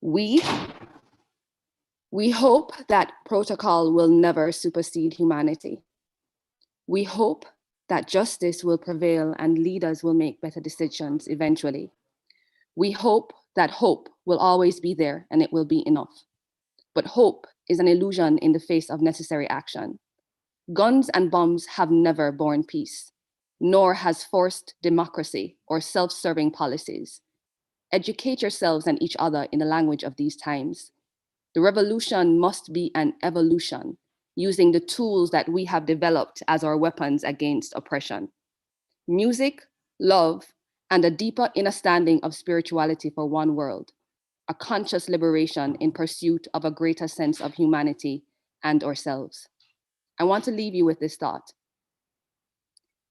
We hope that protocol will never supersede humanity. We hope that justice will prevail and leaders will make better decisions eventually. We hope that hope will always be there and it will be enough. But hope is an illusion in the face of necessary action. Guns and bombs have never borne peace, nor has forced democracy or self-serving policies. Educate yourselves and each other in the language of these times. The revolution must be an evolution, using the tools that we have developed as our weapons against oppression. Music, love, and a deeper understanding of spirituality for one world, a conscious liberation in pursuit of a greater sense of humanity and ourselves. I want to leave you with this thought.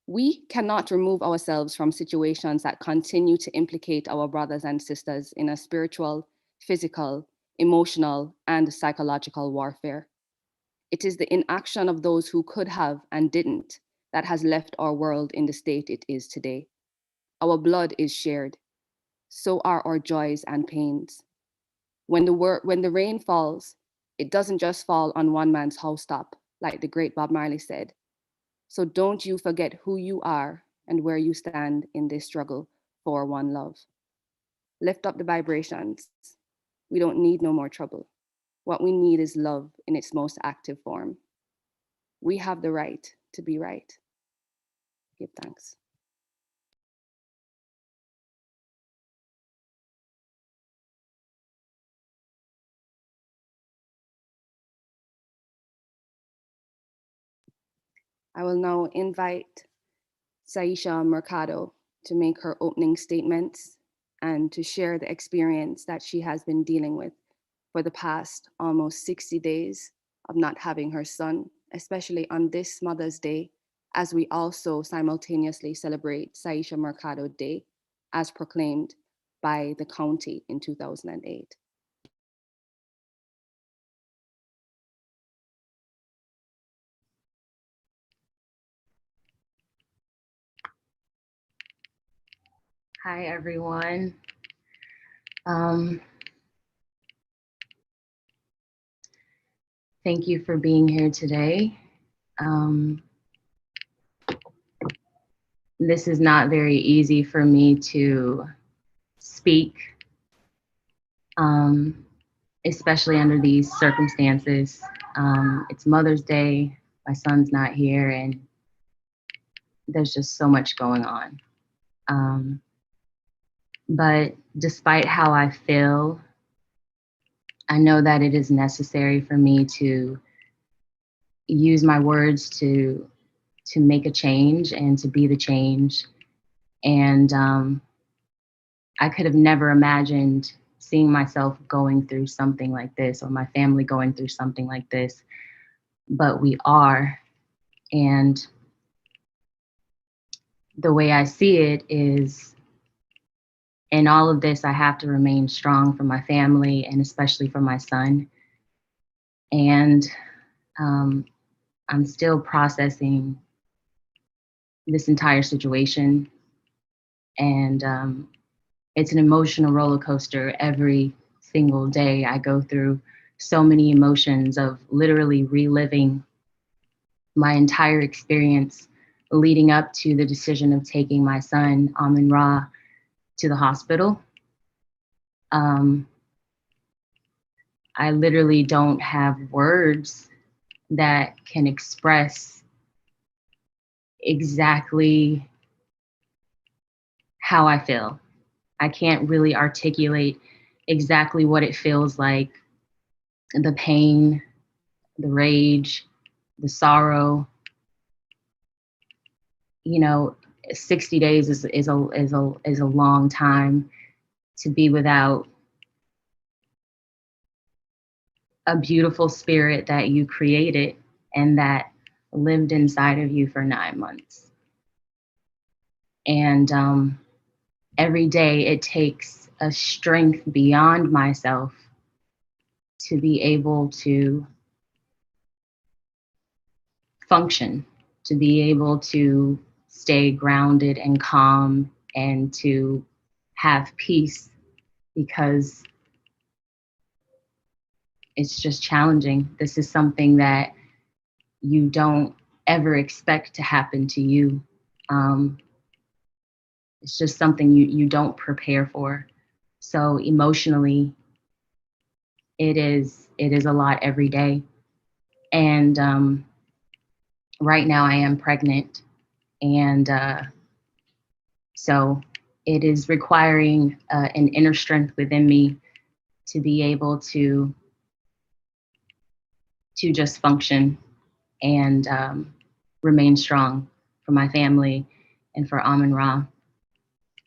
We cannot remove ourselves from situations that continue to implicate our brothers and sisters in a spiritual, physical, emotional, and psychological warfare. It is the inaction of those who could have and didn't that has left our world in the state it is today. Our blood is shared. So are our joys and pains. When the rain falls, it doesn't just fall on one man's housetop, like the great Bob Marley said. So don't you forget who you are and where you stand in this struggle for one love. Lift up the vibrations. We don't need no more trouble. What we need is love in its most active form. We have the right to be right. Give thanks. I will now invite Syesha Mercado to make her opening statements and to share the experience that she has been dealing with for the past almost 60 days of not having her son, especially on this Mother's Day, as we also simultaneously celebrate Syesha Mercado Day, as proclaimed by the county in 2008. Hi, everyone. Thank you for being here today. This is not very easy for me to speak, especially under these circumstances. It's Mother's Day, my son's not here, and there's just so much going on. But despite how I feel, I know that it is necessary for me to use my words to make a change and to be the change. And I could have never imagined seeing myself going through something like this or my family going through something like this, but we are. And the way I see it is, in all of this, I have to remain strong for my family and especially for my son. And I'm still processing this entire situation. And it's an emotional roller coaster every single day. I go through so many emotions of literally reliving my entire experience leading up to the decision of taking my son, Amin Ra, to the hospital. I literally don't have words that can express exactly how I feel. I can't really articulate exactly what it feels like, the pain, the rage, the sorrow. You know, 60 days is a long time to be without a beautiful spirit that you created and that lived inside of you for 9 months. And every day it takes a strength beyond myself to be able to function, to be able to stay grounded and calm and to have peace, because it's just challenging. This is something that you don't ever expect to happen to you. Um, it's just something you don't prepare for. So emotionally, it is a lot every day. And right now I am pregnant, and so it is requiring an inner strength within me to be able to just function and remain strong for my family and for Amun Ra.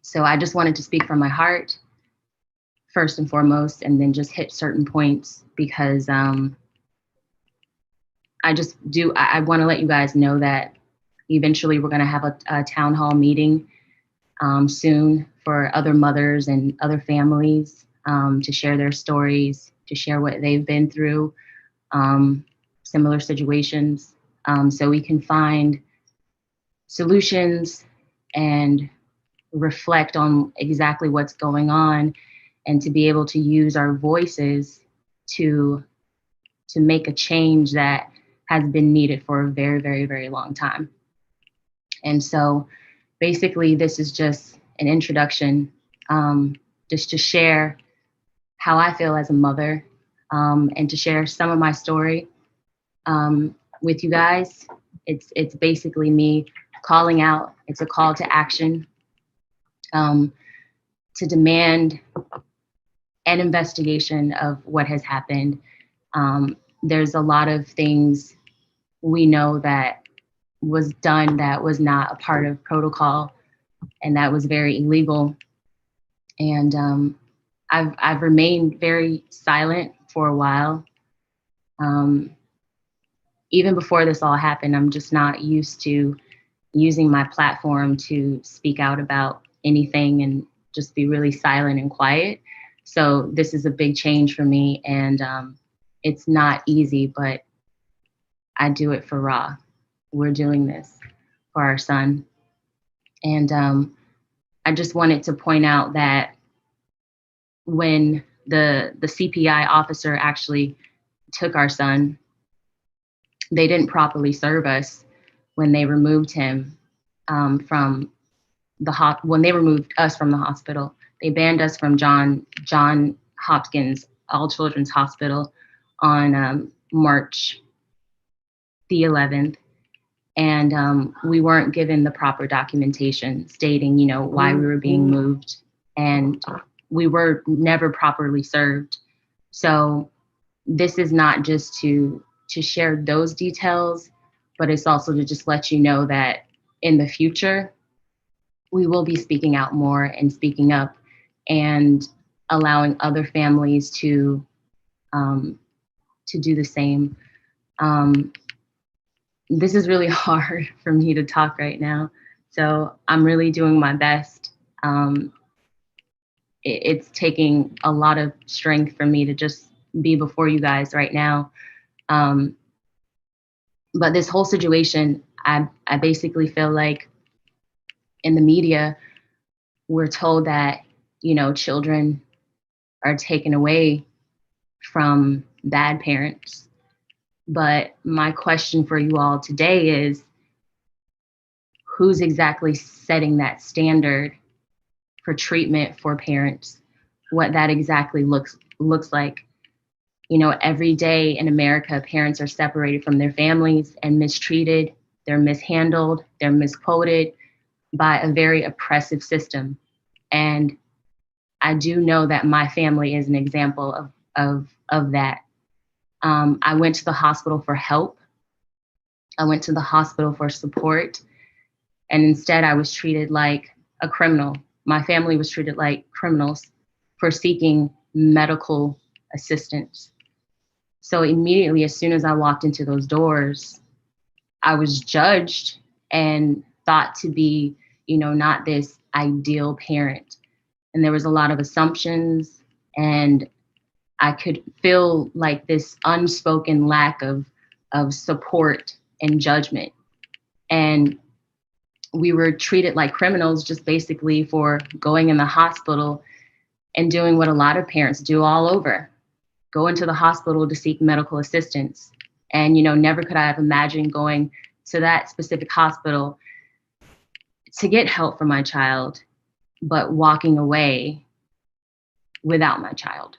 So I just wanted to speak from my heart first and foremost, and then just hit certain points because I want to let you guys know that eventually we're going to have a town hall meeting soon for other mothers and other families to share their stories, to share what they've been through, similar situations, so we can find solutions and reflect on exactly what's going on, and to be able to use our voices to make a change that has been needed for a very, very, very long time. And so basically this is just an introduction, just to share how I feel as a mother, and to share some of my story with you guys. It's basically me calling out. It's a call to action, to demand an investigation of what has happened. There's a lot of things we know that was done that was not a part of protocol, and that was very illegal. And I've remained very silent for a while. Even before this all happened, I'm just not used to using my platform to speak out about anything and just be really silent and quiet. So this is a big change for me, and it's not easy, but I do it for Ra. We're doing this for our son. And I just wanted to point out that when the CPI officer actually took our son, they didn't properly serve us when they removed him from when they removed us from the hospital. They banned us from John Hopkins All Children's Hospital on March the 11th, and we weren't given the proper documentation stating, why we were being moved, and we were never properly served. So this is not just to share those details, but it's also to just let you know that in the future, we will be speaking out more and speaking up and allowing other families to do the same. This is really hard for me to talk right now, so I'm really doing my best. It's taking a lot of strength for me to just be before you guys right now. But this whole situation, I basically feel like in the media, we're told that, children are taken away from bad parents. But my question for you all today is, who's exactly setting that standard for treatment for parents? What that exactly looks like? Every day in America, parents are separated from their families and mistreated. They're mishandled. They're misquoted by a very oppressive system. And I do know that my family is an example of that. I went to the hospital for help. I went to the hospital for support. And instead, I was treated like a criminal. My family was treated like criminals for seeking medical assistance. So immediately, as soon as I walked into those doors, I was judged and thought to be, not this ideal parent. And there was a lot of assumptions, and I could feel like this unspoken lack of support and judgment. And we were treated like criminals just basically for going in the hospital and doing what a lot of parents do all over. go into the hospital to seek medical assistance. And, never could I have imagined going to that specific hospital to get help for my child, but walking away without my child.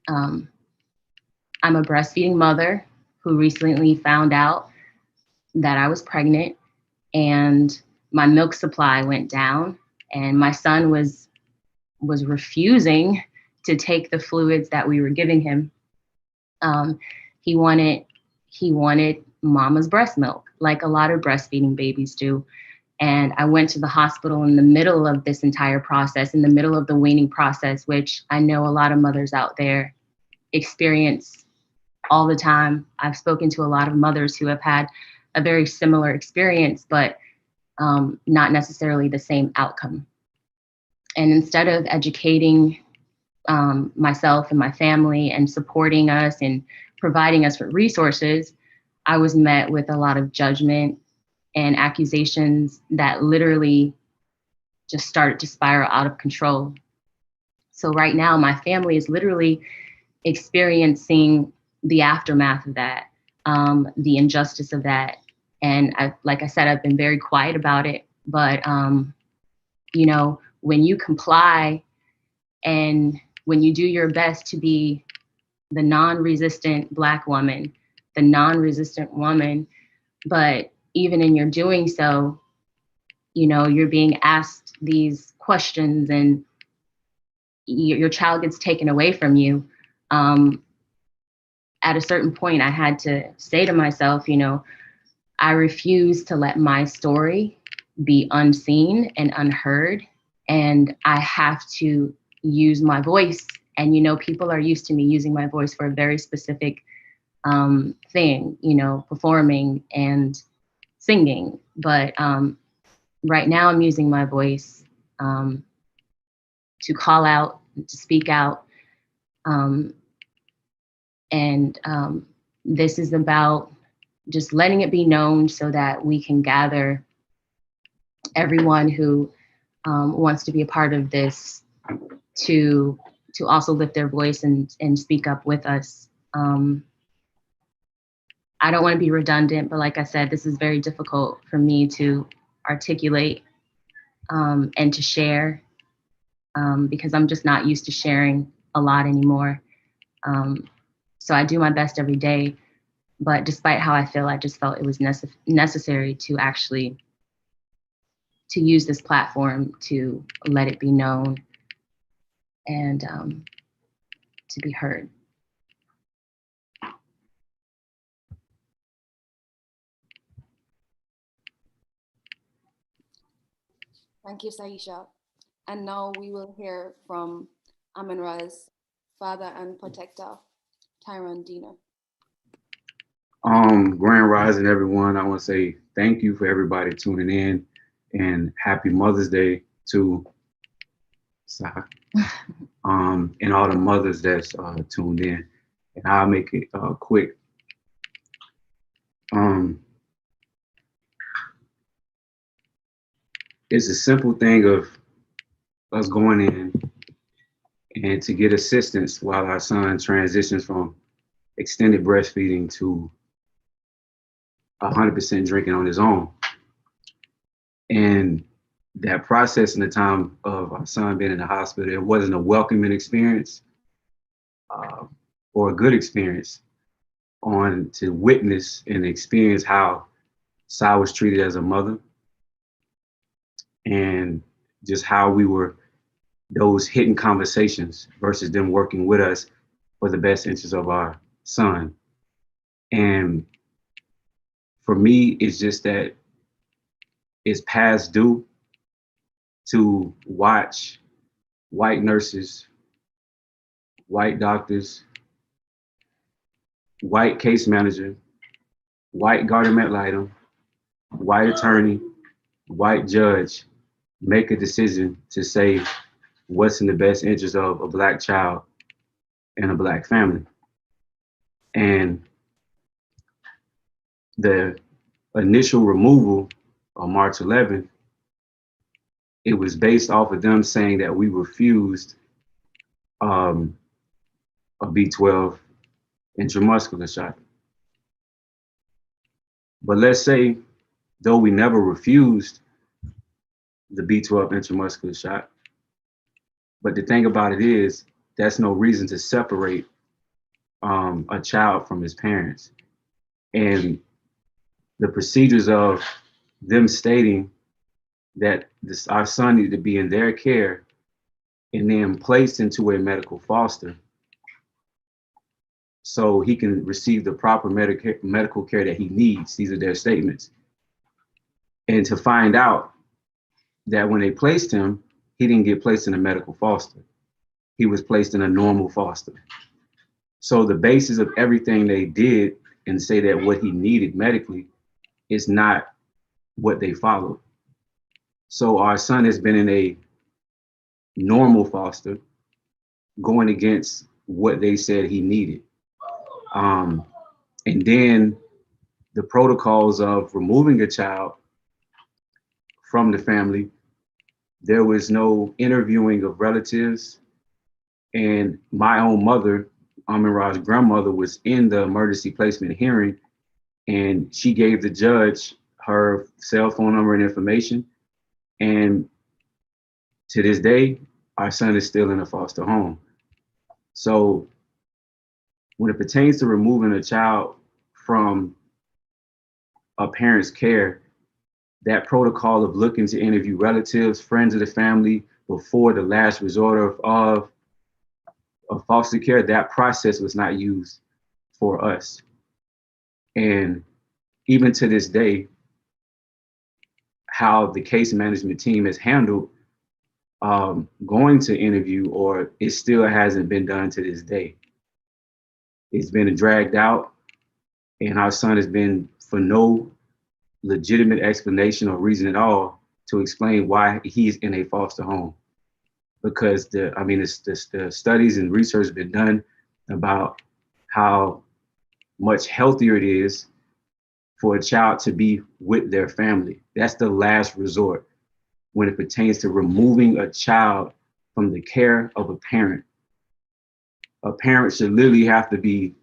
I'm a breastfeeding mother who recently found out that I was pregnant, and my milk supply went down, and my son was refusing to take the fluids that we were giving him. He wanted mama's breast milk, like a lot of breastfeeding babies do. And I went to the hospital in the middle of this entire process, in the middle of the weaning process, which I know a lot of mothers out there experience all the time. I've spoken to a lot of mothers who have had a very similar experience, but not necessarily the same outcome. And instead of educating myself and my family and supporting us and providing us with resources, I was met with a lot of judgment and accusations that literally just started to spiral out of control. So right now, my family is literally experiencing the aftermath of that, the injustice of that. And like I said, I've been very quiet about it. But, when you comply and when you do your best to be the non-resistant Black woman, the non-resistant woman, but even in your doing so, you're being asked these questions and your child gets taken away from you. At a certain point, I had to say to myself, I refuse to let my story be unseen and unheard. And I have to use my voice. And, people are used to me using my voice for a very specific thing, performing and singing. But right now I'm using my voice to call out, to speak out. And this is about just letting it be known so that we can gather everyone who wants to be a part of this to also lift their voice and speak up with us. I don't want to be redundant, but like I said, this is very difficult for me to articulate and to share because I'm just not used to sharing a lot anymore. So I do my best every day, but despite how I feel, I just felt it was necessary to actually to use this platform to let it be known and to be heard. Thank you, Saisha. And now we will hear from Amin-Ra's father and protector, Tyron Deener. Grand Rising, everyone. I want to say thank you for everybody tuning in, and happy Mother's Day to Sa, and all the mothers that's tuned in. And I'll make it quick. It's a simple thing of us going in and to get assistance while our son transitions from extended breastfeeding to 100% drinking on his own. And that process in the time of our son being in the hospital, it wasn't a welcoming experience or a good experience on to witness and experience how Sai was treated as a mother and just how we were those hidden conversations versus them working with us for the best interests of our son. And for me, it's just that it's past due to watch white nurses, white doctors, white case manager, white guardian ad litem, white attorney, white judge make a decision to say what's in the best interest of a Black child and a Black family. And the initial removal on March 11th, it was based off of them saying that we refused a B12 intramuscular shot. But let's say, though we never refused the B12 intramuscular shot, but the thing about it is, that's no reason to separate a child from his parents. And the procedures of them stating that our son needed to be in their care and then placed into a medical foster so he can receive the proper medical care that he needs. These are their statements. And to find out that when they placed him, he didn't get placed in a medical foster. He was placed in a normal foster. So the basis of everything they did and say that what he needed medically is not what they followed. So our son has been in a normal foster going against what they said he needed. And then the protocols of removing a child from the family, there was no interviewing of relatives. And my own mother, Amin-Ra's grandmother, was in the emergency placement hearing, and she gave the judge her cell phone number and information. And to this day, our son is still in a foster home. So when it pertains to removing a child from a parent's care, that protocol of looking to interview relatives, friends of the family before the last resort of foster care, that process was not used for us. And even to this day, how the case management team has handled going to interview, or it still hasn't been done to this day. It's been dragged out, and our son has been, for no legitimate explanation or reason at all, to explain why he's in a foster home. Because the studies and research have been done about how much healthier it is for a child to be with their family. That's the last resort when it pertains to removing a child from the care of a parent. A parent should literally have to be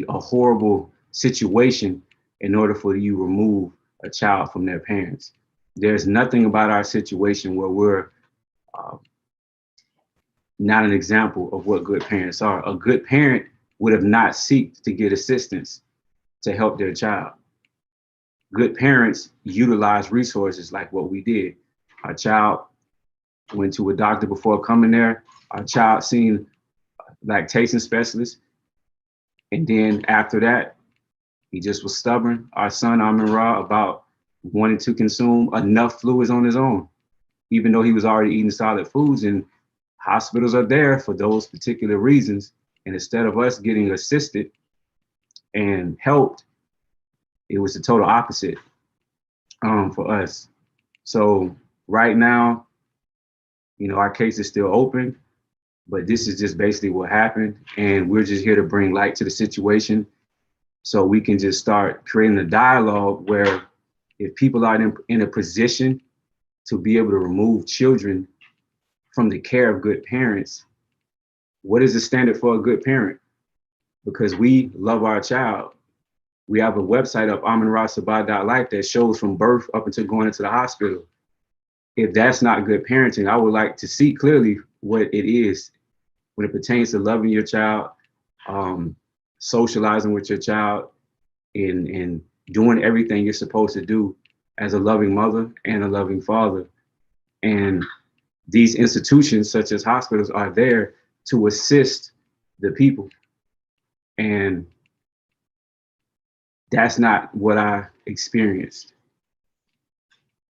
a horrible situation in order for you to remove a child from their parents. There's nothing about our situation where we're not an example of what good parents are. A good parent would have not sought to get assistance to help their child. Good parents utilize resources like what we did. Our child went to a doctor before coming there. Our child seen a lactation specialist. And then after that, he just was stubborn. Our son, Amin-Ra, about wanting to consume enough fluids on his own, even though he was already eating solid foods, and hospitals are there for those particular reasons. And instead of us getting assisted and helped, it was the total opposite for us. So right now, our case is still open, but this is just basically what happened. And we're just here to bring light to the situation so we can just start creating a dialogue where if people are in a position to be able to remove children from the care of good parents, what is the standard for a good parent? Because we love our child. We have a website up, aminrasabah.life, that shows from birth up until going into the hospital. If that's not good parenting, I would like to see clearly what it is when it pertains to loving your child, socializing with your child, and doing everything you're supposed to do as a loving mother and a loving father. And these institutions, such as hospitals, are there to assist the people. And that's not what I experienced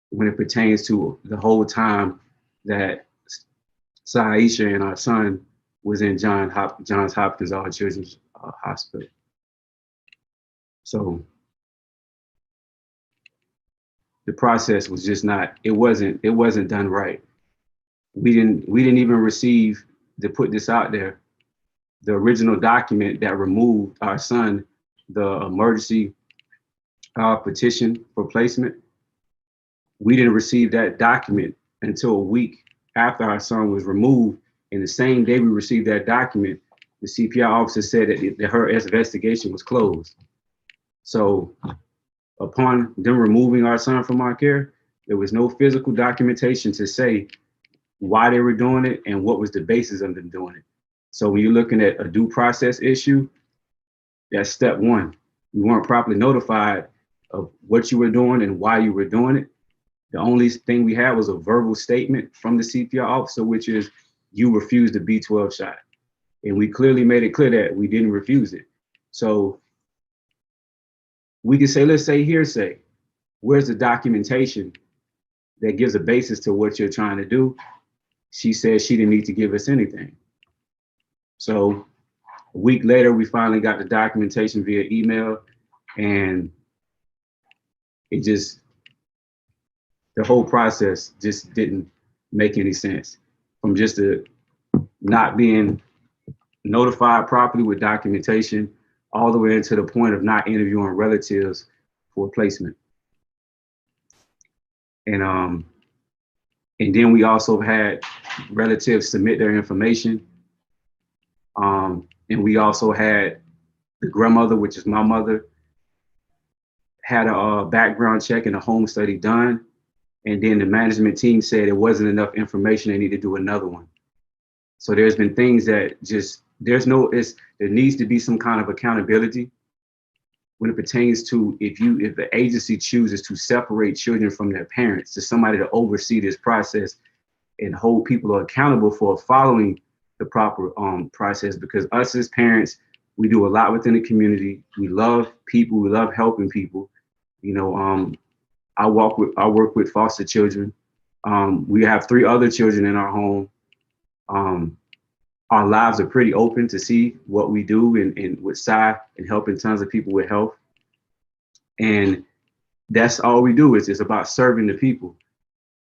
when it pertains to the whole time that Syesha and our son was in Johns Hopkins All Children's Hospital. So the process was just not, it wasn't done right. We didn't even receive, to put this out there, the original document that removed our son, the emergency petition for placement. We didn't receive that document until a week after our son was removed, And the same day we received that document, the CPI officer said that her investigation was closed. So upon them removing our son from our care, there was no physical documentation to say why they were doing it and what was the basis of them doing it. So when you're looking at a due process issue, that's step one. You weren't properly notified of what you were doing and why you were doing it. The only thing we had was a verbal statement from the CPR officer, which is you refused the B12 shot. And we clearly made it clear that we didn't refuse it. So we can say, let's say hearsay. Where's the documentation that gives a basis to what you're trying to do? She said she didn't need to give us anything. So a week later, we finally got the documentation via email, and it just, the whole process just didn't make any sense. From just not being notified properly with documentation, all the way into the point of not interviewing relatives for placement. And then we also had relatives submit their information. And we also had the grandmother, which is my mother, had a background check and a home study done. And then the management team said it wasn't enough information, they need to do another one. So there's been things that just, there needs to be some kind of accountability when it pertains to if the agency chooses to separate children from their parents, to somebody to oversee this process and hold people accountable for following the proper process. Because us as parents, we do a lot within the community. We love people, we love helping people. You know, I work with foster children. We have 3 other children in our home. Our lives are pretty open to see what we do and with Sai and helping tons of people with health. And that's all we do, is it's about serving the people.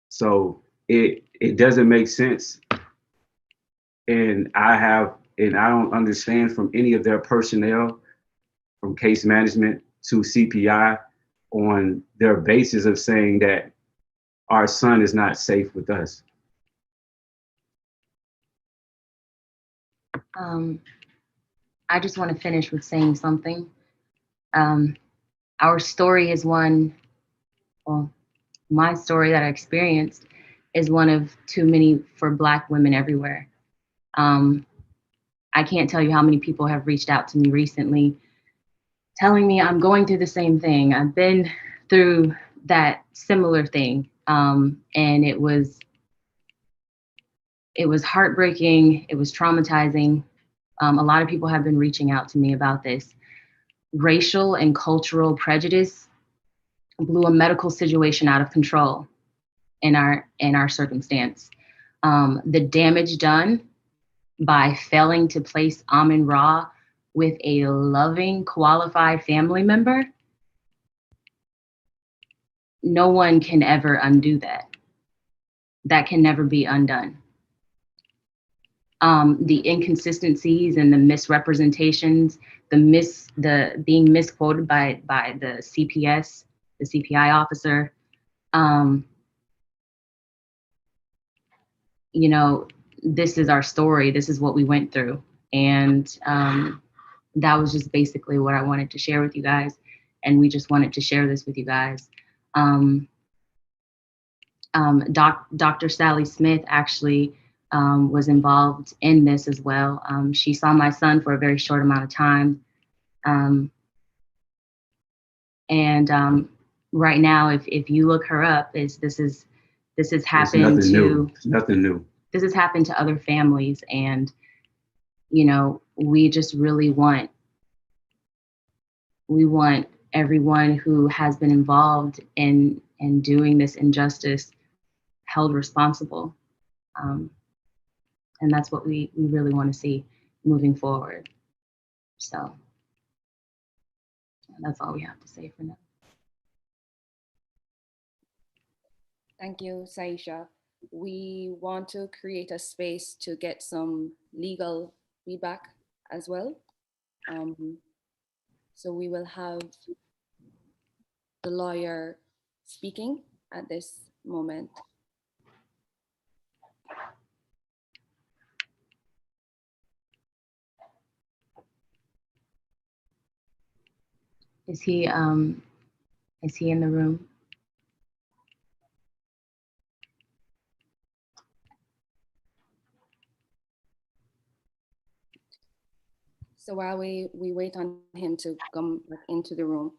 So it doesn't make sense. And I don't understand from any of their personnel, from case management to CPI, on their basis of saying that our son is not safe with us. I just want to finish with saying something. Our story is one, well, my story that I experienced is one of too many for Black women everywhere. I can't tell you how many people have reached out to me recently telling me I'm going through the same thing. I've been through that similar thing. And it was heartbreaking. It was traumatizing. A lot of people have been reaching out to me about this. Racial and cultural prejudice blew a medical situation out of control in our circumstance. The damage done by failing to place Amin-Ra with a loving, qualified family member, no one can ever undo that. That can never be undone. The inconsistencies and the misrepresentations, the being misquoted by the CPS, the CPI officer, you know, this is our story. This is what we went through. And that was just basically what I wanted to share with you guys. And we just wanted to share this with you guys. Dr. Sally Smith actually was involved in this as well. She saw my son for a very short amount of time. Right now, if you look her up, this has happened to, it's nothing new. This has happened to other families, and you know, we just really want everyone who has been involved in doing this injustice held responsible. And that's what we really want to see moving forward. So that's all we have to say for now. Thank you, Saisha. We want to create a space to get some legal feedback as well. So we will have the lawyer speaking at this moment. Is he in the room? So while we wait on him to come back into the room,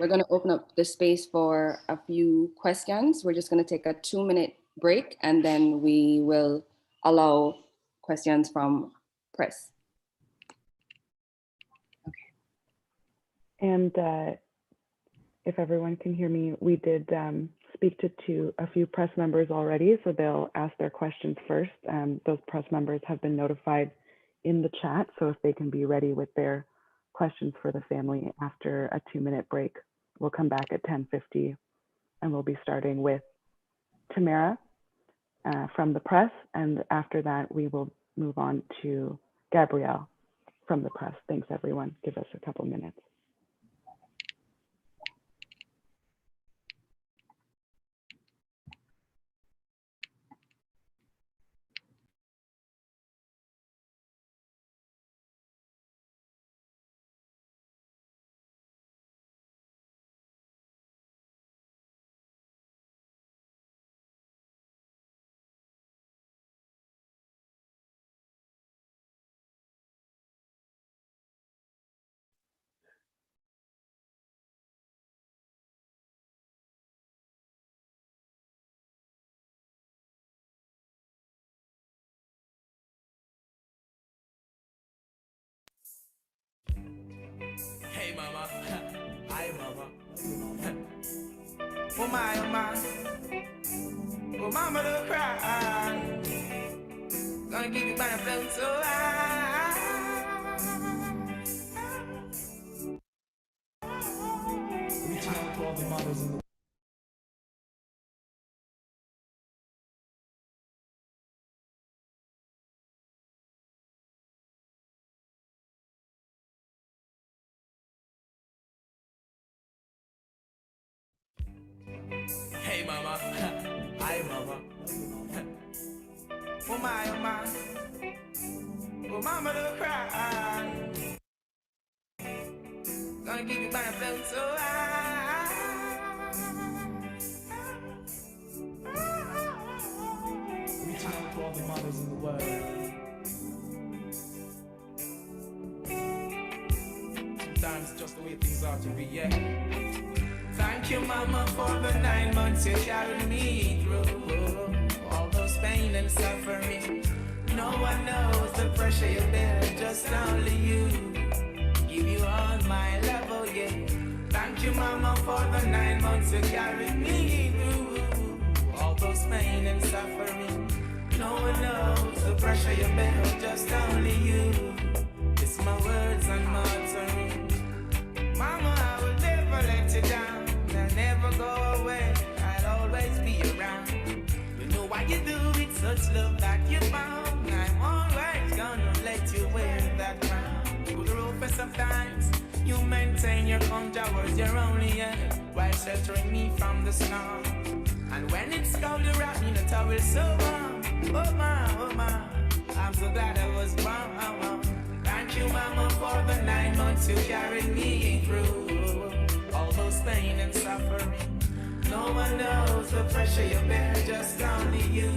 we're going to open up the space for a few questions. We're just going to take a 2-minute break and then we will allow questions from press. And if everyone can hear me, we did speak to a few press members already, so they'll ask their questions first. Those press members have been notified in the chat, so if they can be ready with their questions for the family after a 2-minute break. We'll come back at 10:50 and we'll be starting with Tamara from the press, and after that we will move on to Gabrielle from the press. Thanks everyone, give us a couple minutes. Hey mama, hi mama. Oh my, oh my. Oh mama don't cry. Gonna give you my flow so high. Reaching out to all the mothers in the Hey mama, hi mama. Oh my, oh my. Oh mama don't cry. Gonna give you my flow so high. Reaching out to all the mothers in the world. Sometimes it's just the way things are to be, yeah. Thank you, mama, for the 9 months you carried me through. All those pain and suffering. No one knows the pressure you bear, just only you. Give you all my love, oh yeah. Thank you, mama, for the 9 months you carried me through. All those pain and suffering. No one knows the pressure you bear, just only you. It's my words and my offering. Mama, I will never let you down. I'll never go away, I'll always be around. You know why you do it, such love that you found. I'm always gonna let you wear that crown. To the road for sometimes, you maintain your calm towards your only end, while sheltering me from the storm. And when it's cold, you wrap me in a towel so warm. Oh my, I'm so glad I was born. Thank you, mama, for the 9 months you carried me through. All those pain and suffering. No one knows the pressure you bear, just only you.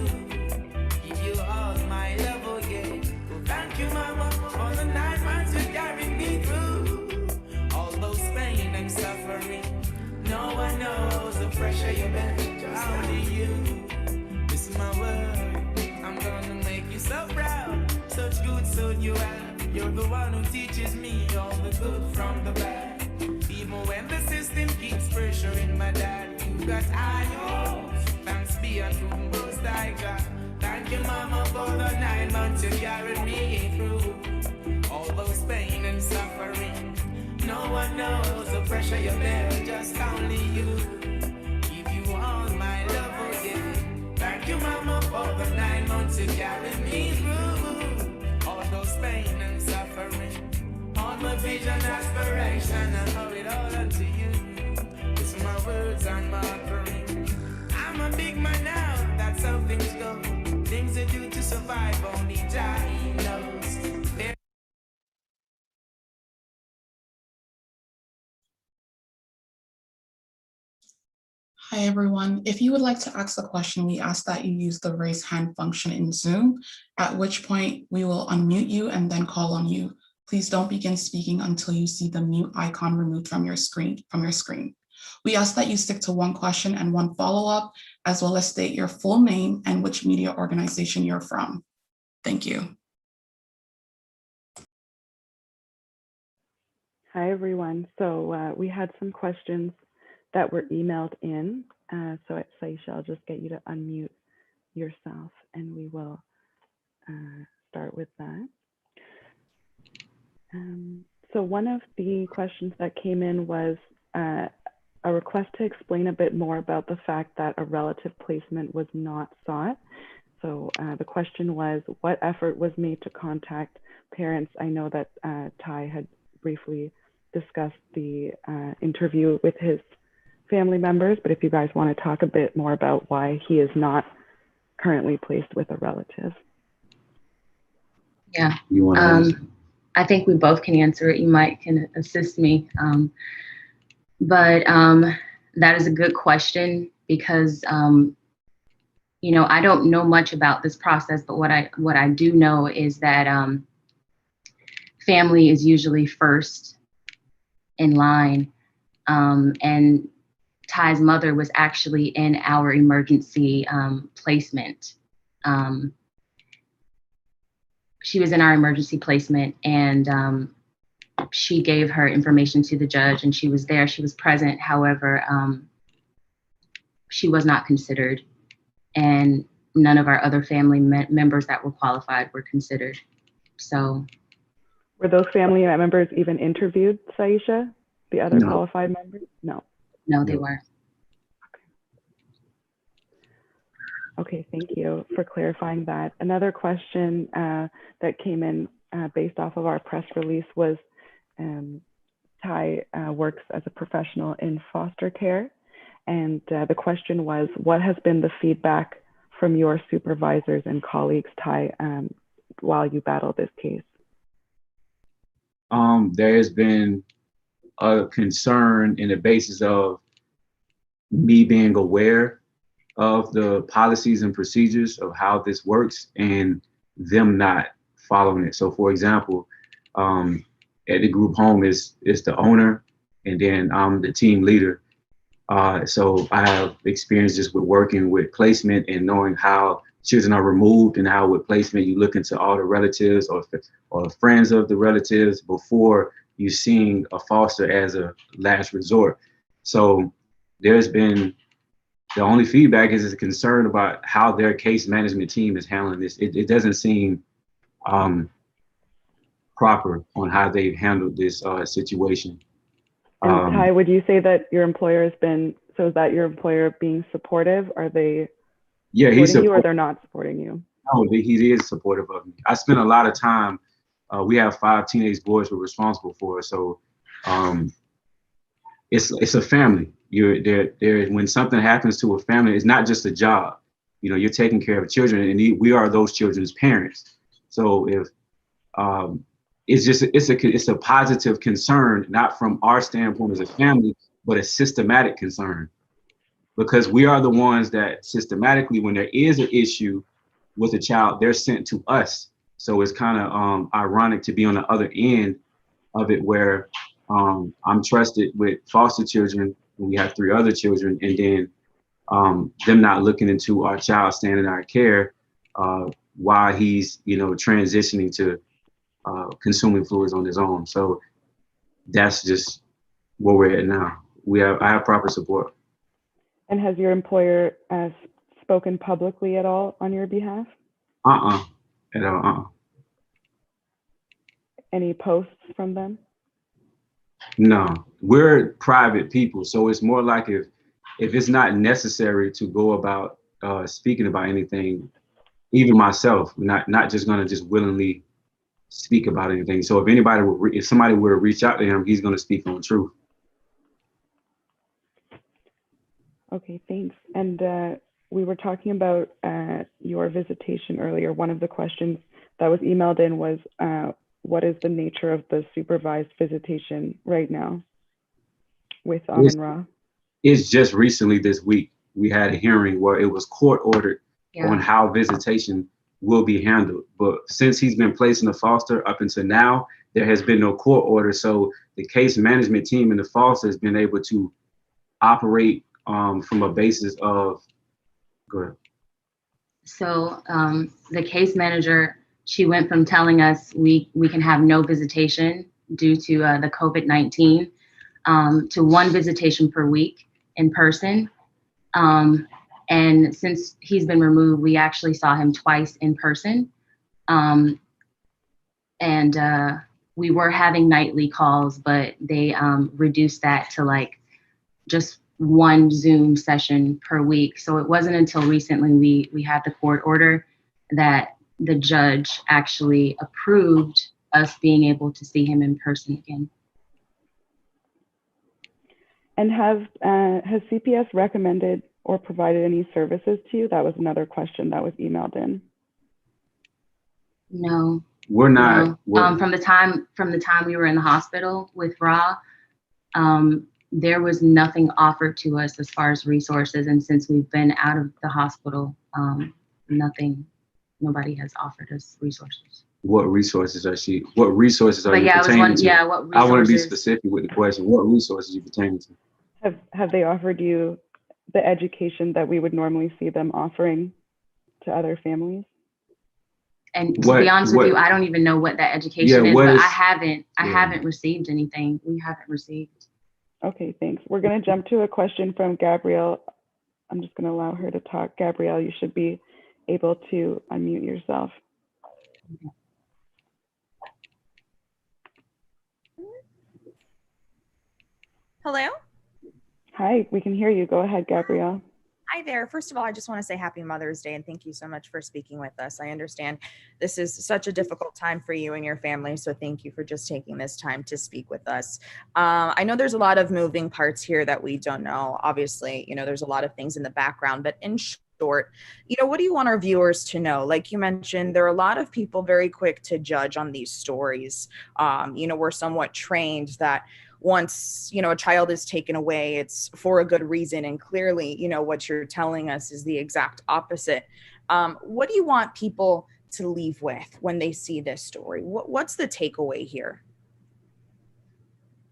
Give you all my love, oh yeah. Well, thank you, mama, for the 9 months you carried me through. All those pain and suffering. No one knows the pressure you bear, just only you. This is my word, I'm gonna make you so proud. Such good son you have. You're the one who teaches me all the good from the bad. Even when the system keeps pressuring my dad, you got iron. Thanks be unto Most High God. Thank you, mama, for the 9 months you carried me through. All those pain and suffering. No one knows the pressure you bear, just only you. Give you all my love, oh yeah. Thank you, mama, for the 9 months you carried me through. All those pain and suffering. All my vision, aspiration, I owe it all unto you. It's my words and my offering. I'm a big man now, that's how things go. Things they do to survive, only Jah knows. Hi, everyone. If you would like to ask a question, we ask that you use the raise hand function in Zoom, at which point we will unmute you and then call on you. Please don't begin speaking until you see the mute icon removed from your screen. We ask that you stick to one question and one follow-up, as well as state your full name and which media organization you're from. Thank you. Hi, everyone. So we had some questions that were emailed in. So at Syesha, I'll just get you to unmute yourself and we will start with that. So one of the questions that came in was a request to explain a bit more about the fact that a relative placement was not sought. So the question was, what effort was made to contact parents? I know that Ty had briefly discussed the interview with his family members, but if you guys want to talk a bit more about why he is not currently placed with a relative. Yeah, You want to answer? I think we both can answer it. You might can assist me. But that is a good question because, you know, I don't know much about this process, but what I do know is that family is usually first in line. And Ty's mother was actually in our emergency placement. She was in our emergency placement and she gave her information to the judge and she was there, she was present. However, she was not considered and none of our other family members that were qualified were considered. So. Were those family members even interviewed, Syesha? The other qualified members? No. No, they weren't. Okay, thank you for clarifying that. Another question that came in based off of our press release was Ty works as a professional in foster care. And the question was, what has been the feedback from your supervisors and colleagues, Ty, while you battle this case? There has been a concern in the basis of me being aware of the policies and procedures of how this works and them not following it. So for example, at the group home is the owner and then I'm the team leader. So I have experience just with working with placement and knowing how children are removed and how with placement you look into all the relatives or friends of the relatives before you seeing a foster as a last resort. So there's been, the only feedback is a concern about how their case management team is handling this. It doesn't seem proper on how they've handled this situation. And Ty, would you say that your employer has been, so is that your employer being supportive? Are they supporting you or they're not supporting you? No, he is supportive of me. I spend a lot of time, we have 5 teenage boys we're responsible for. So it's a family. When something happens to a family, it's not just a job. You know, you're taking care of children and we are those children's parents. So if it's a positive concern, not from our standpoint as a family, but a systematic concern. Because we are the ones that systematically, when there is an issue with a child, they're sent to us. So it's kind of ironic to be on the other end of it where I'm trusted with foster children, and we have 3 other children, and then them not looking into our child staying in our care while he's, you know, transitioning to consuming fluids on his own. So that's just where we're at now. I have proper support. And has your employer spoken publicly at all on your behalf? At all. Any posts from them? No, we're private people, so it's more like if it's not necessary to go about speaking about anything, even myself, not just gonna just willingly speak about anything. So if somebody were to reach out to him, he's gonna speak on truth. Okay, thanks. And we were talking about your visitation earlier. One of the questions that was emailed in was, what is the nature of the supervised visitation right now with Amin Ra? It's just recently this week. we had a hearing where it was court ordered on how visitation will be handled. But since he's been placed in the foster up until now, there has been no court order. So the case management team in the foster has been able to operate from a basis of, go ahead. So the case manager, she went from telling us we can have no visitation due to the COVID-19 to 1 visitation per week in person. And since he's been removed, we actually saw him twice in person. And we were having nightly calls, but they reduced that to like just 1 Zoom session per week. So it wasn't until recently we had the court order that the judge actually approved us being able to see him in person again. And has CPS recommended or provided any services to you? That was another question that was emailed in. No. We're not. No. From the time we were in the hospital with Ra, there was nothing offered to us as far as resources. And since we've been out of the hospital, nobody has offered us resources. What resources are you pertaining to? What resources? I want to be specific with the question. What resources are you pertaining to? Have they offered you the education that we would normally see them offering to other families? And to be honest with you, I don't even know what that education is, but I haven't received anything. We haven't received. Okay, thanks. We're going to jump to a question from Gabrielle. I'm just going to allow her to talk. Gabrielle, you should be able to unmute yourself. Hello? Hi, we can hear you. Go ahead, Gabrielle. Hi there. First of all, I just want to say happy Mother's Day and thank you so much for speaking with us. I understand this is such a difficult time for you and your family, so thank you for just taking this time to speak with us. I know there's a lot of moving parts here that we don't know. Obviously, there's a lot of things in the background, but in short, what do you want our viewers to know? Like you mentioned, there are a lot of people very quick to judge on these stories. We're somewhat trained that once, a child is taken away, it's for a good reason. And clearly, what you're telling us is the exact opposite. What do you want people to leave with when they see this story? What's the takeaway here?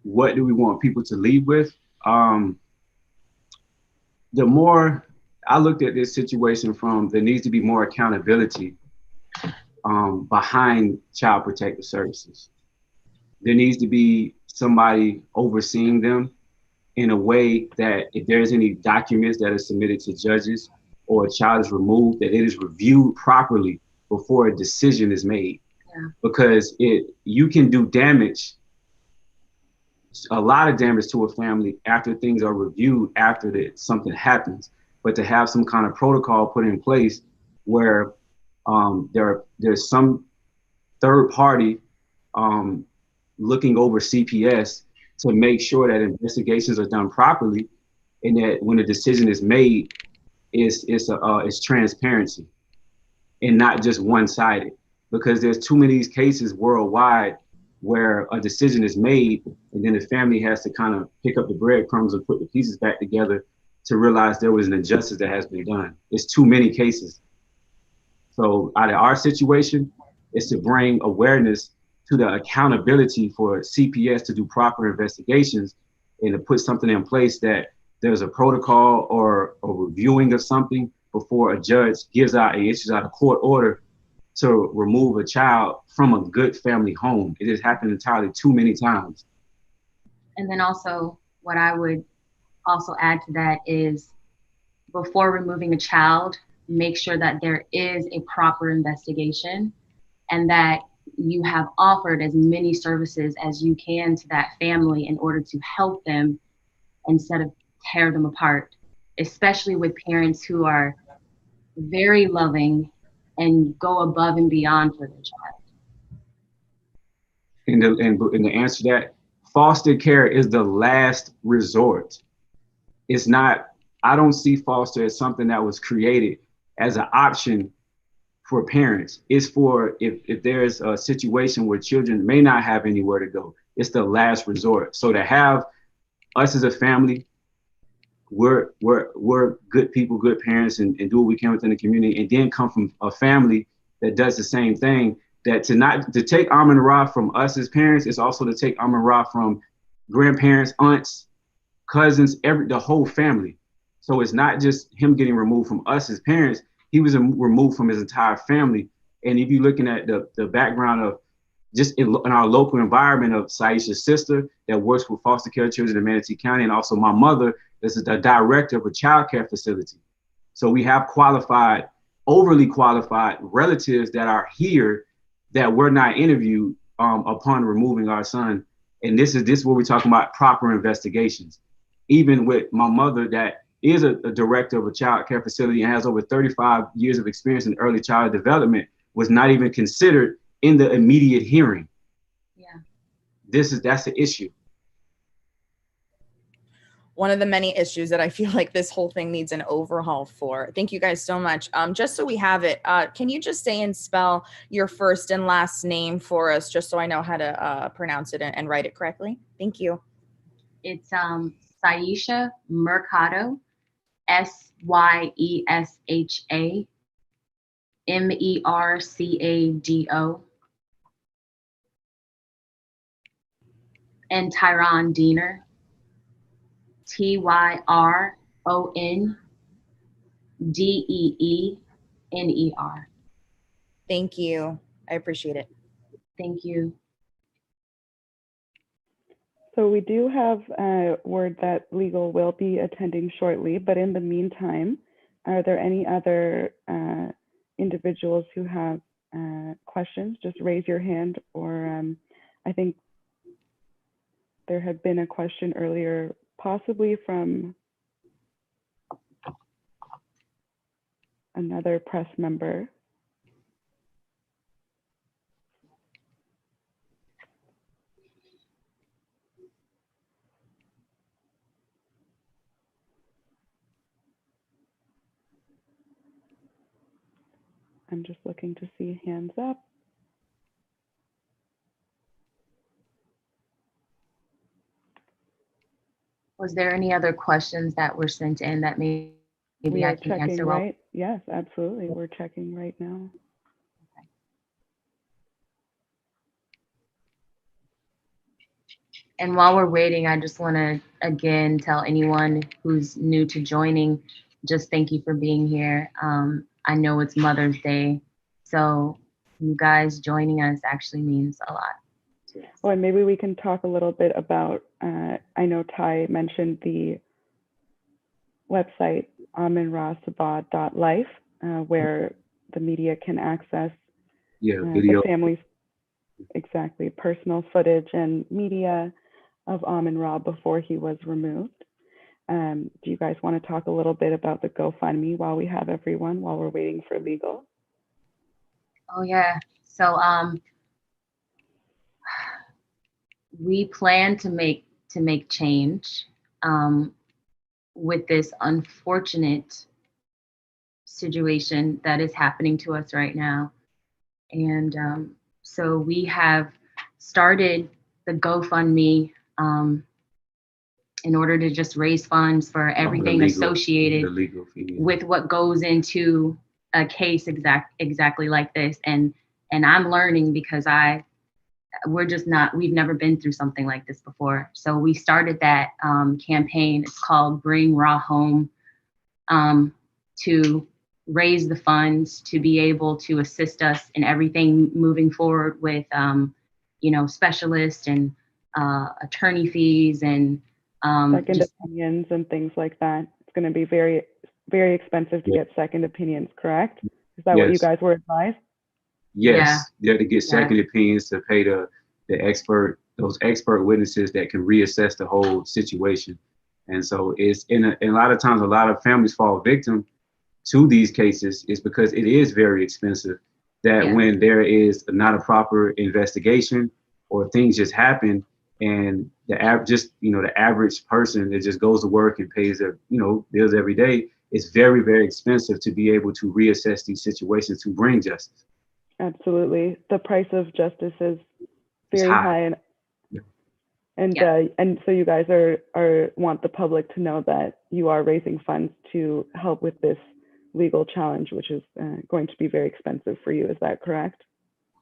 What do we want people to leave with? The more I looked at this situation from, there needs to be more accountability behind Child Protective Services. There needs to be somebody overseeing them in a way that if there's any documents that are submitted to judges or a child is removed, that it is reviewed properly before a decision is made. Yeah. Because you can do damage, a lot of damage to a family after things are reviewed, after something happens. But to have some kind of protocol put in place where there's some third party looking over CPS to make sure that investigations are done properly, and that when a decision is made, it's transparency and not just one-sided. Because there's too many cases worldwide where a decision is made and then the family has to kind of pick up the breadcrumbs and put the pieces back together to realize there was an injustice that has been done. It's too many cases. So out of our situation, is to bring awareness to the accountability for CPS to do proper investigations and to put something in place that there's a protocol or a reviewing of something before a judge issues out a court order to remove a child from a good family home. It has happened entirely too many times. And then also what I would also add to that is before removing a child, make sure that there is a proper investigation and that you have offered as many services as you can to that family in order to help them instead of tear them apart, especially with parents who are very loving and go above and beyond for their child. And the answer to that, foster care is the last resort. It's not, I don't see foster as something that was created as an option for parents. It's for if there's a situation where children may not have anywhere to go, it's the last resort. So to have us as a family we're good people, good parents, and do what we can within the community, and then come from a family that does the same thing. That to take Amin Ra from us as parents is also to take Amin Ra from grandparents, aunts, cousins, the whole family. So it's not just him getting removed from us as parents, he was removed from his entire family. And if you're looking at the background of just in our local environment of Syesha's sister that works with foster care children in Manatee County, and also my mother, this is the director of a child care facility. So we have qualified, overly qualified relatives that are here that were not interviewed upon removing our son. And this is where we're talking about proper investigations. Even with my mother that is a director of a child care facility and has over 35 years of experience in early child development, was not even considered in the immediate hearing. Yeah. That's the issue. One of the many issues that I feel like this whole thing needs an overhaul for. Thank you guys so much. Just so we have it, can you just say and spell your first and last name for us, just so I know how to pronounce it and write it correctly? Thank you. It's Syesha Mercado, Syesha Mercado, and Tyron Deener, TYRONDEENER. Thank you. I appreciate it. Thank you. So we do have word that legal will be attending shortly, but in the meantime, are there any other individuals who have questions? Just raise your hand, or I think there had been a question earlier, possibly from another press member. I'm just looking to see hands up. Was there any other questions that were sent in that maybe I can answer? Right? Yes, absolutely. We're checking right now. Okay. And while we're waiting, I just want to again tell anyone who's new to joining, just thank you for being here. I know it's Mother's Day, so you guys joining us actually means a lot to us. Oh, and maybe we can talk a little bit about, I know Ty mentioned the website aminrasabah.life, where the media can access video. the family's personal footage and media of Amin Ra before he was removed. Do you guys want to talk a little bit about the GoFundMe while we have everyone, while we're waiting for legal? Oh yeah, so we plan to make change with this unfortunate situation that is happening to us right now. And so we have started the GoFundMe in order to just raise funds for everything associated with what goes into a case exactly like this. And I'm learning because we've never been through something like this before. So we started that campaign. It's called Bring Ra Home, to raise the funds to be able to assist us in everything moving forward with, specialists and attorney fees and second opinions and things like that. It's going to be very, very expensive to get second opinions, correct? Is that what you guys were advised? Yes, yeah, to get second opinions, to pay those expert witnesses that can reassess the whole situation. And so it's a lot of times, a lot of families fall victim to these cases is because it is very expensive. When there is not a proper investigation or things just happen, and the average person that just goes to work and pays their bills every day, it's very, very expensive to be able to reassess these situations to bring justice. Absolutely. The price of justice is very high. And Yeah. and so you guys are want the public to know that you are raising funds to help with this legal challenge, which is going to be very expensive for you. Is that correct?